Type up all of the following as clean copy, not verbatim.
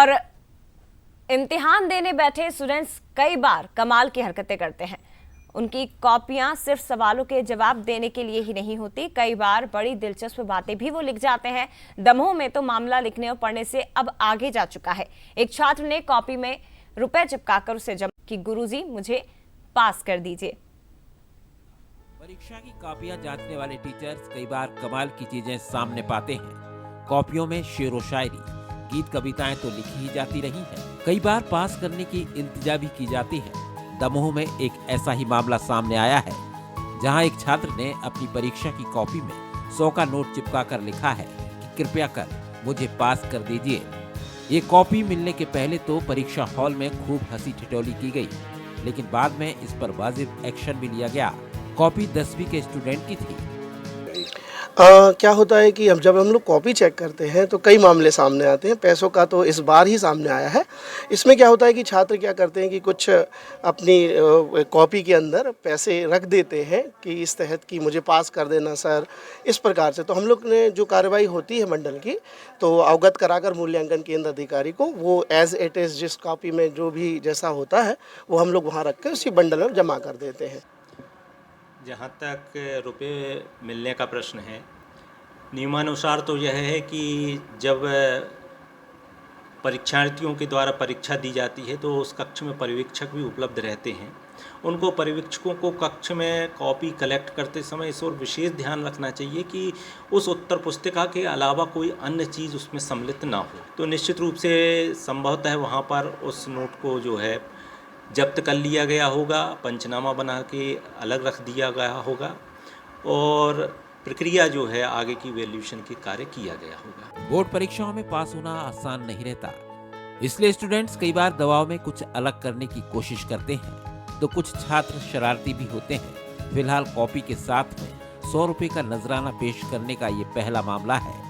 और इम्तिहान देने बैठे स्टूडेंट्स कई बार कमाल की हरकतें करते हैं। उनकी कॉपियां सिर्फ सवालों के जवाब देने के लिए ही नहीं होती, कई बार बड़ी दिलचस्प बातें भी वो लिख जाते हैं। दमोह में तो मामला लिखने और पढ़ने से अब आगे जा चुका है। एक छात्र ने कॉपी में रुपए चिपकाकर उसे जमा कि गुरुजी मुझे पास कर दीजिए। परीक्षा की कॉपियां जांचने वाले टीचर्स कई बार कमाल की चीजें सामने पाते हैं। कॉपियों में शेर व शायरी, गीत कविताएं तो लिखी ही जाती रही हैं। कई बार पास करने की इल्तिजा भी की जाती है। दमोह में एक ऐसा ही मामला सामने आया है, जहां एक छात्र ने अपनी परीक्षा की कॉपी में 100 का नोट चिपकाकर लिखा है कि कृपया कर मुझे पास कर दीजिए। ये कॉपी मिलने के पहले तो परीक्षा हॉल में खूब हंसी ठिठोली की गई, लेकिन बाद में इस पर वाजिब एक्शन भी लिया गया। कॉपी 10वीं के स्टूडेंट की थी। क्या होता है कि जब हम लोग कॉपी चेक करते हैं तो कई मामले सामने आते हैं। पैसों का तो इस बार ही सामने आया है। इसमें क्या होता है कि छात्र क्या करते हैं कि कुछ अपनी कॉपी के अंदर पैसे रख देते हैं कि इस तहत कि मुझे पास कर देना सर, इस प्रकार से। तो हम लोग ने जो कार्रवाई होती है मंडल की, तो अवगत कराकर मूल्यांकन केंद्र अधिकारी को वो एज इट इज़ जिस कॉपी में जो भी जैसा होता है वो हम लोग वहाँ रख कर उसी बंडल में जमा कर देते हैं। जहाँ तक रुपए मिलने का प्रश्न है, नियमानुसार तो यह है कि जब परीक्षार्थियों के द्वारा परीक्षा दी जाती है तो उस कक्ष में पर्यवेक्षक भी उपलब्ध रहते हैं। उनको पर्यवेक्षकों को कक्ष में कॉपी कलेक्ट करते समय इस ओर विशेष ध्यान रखना चाहिए कि उस उत्तर पुस्तिका के अलावा कोई अन्य चीज़ उसमें सम्मिलित ना हो। तो निश्चित रूप से संभवतः वहाँ पर उस नोट को जो है जब्त कर लिया गया होगा, पंचनामा बना के अलग रख दिया गया होगा और प्रक्रिया जो है आगे की वैल्यूएशन के कार्य किया गया होगा। बोर्ड परीक्षाओं में पास होना आसान नहीं रहता, इसलिए स्टूडेंट्स कई बार दबाव में कुछ अलग करने की कोशिश करते हैं, तो कुछ छात्र शरारती भी होते हैं। फिलहाल कॉपी के साथ में 100 रुपए का नजराना पेश करने का ये पहला मामला है।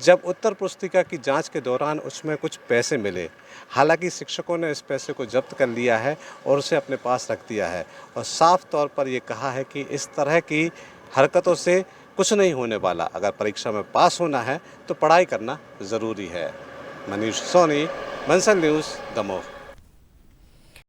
जब उत्तर पुस्तिका की जांच के दौरान उसमें कुछ पैसे मिले, हालांकि शिक्षकों ने इस पैसे को जब्त कर लिया है और उसे अपने पास रख दिया है और साफ तौर पर ये कहा है कि इस तरह की हरकतों से कुछ नहीं होने वाला। अगर परीक्षा में पास होना है तो पढ़ाई करना ज़रूरी है। मनीष सोनी, बंसल न्यूज़, दमोह।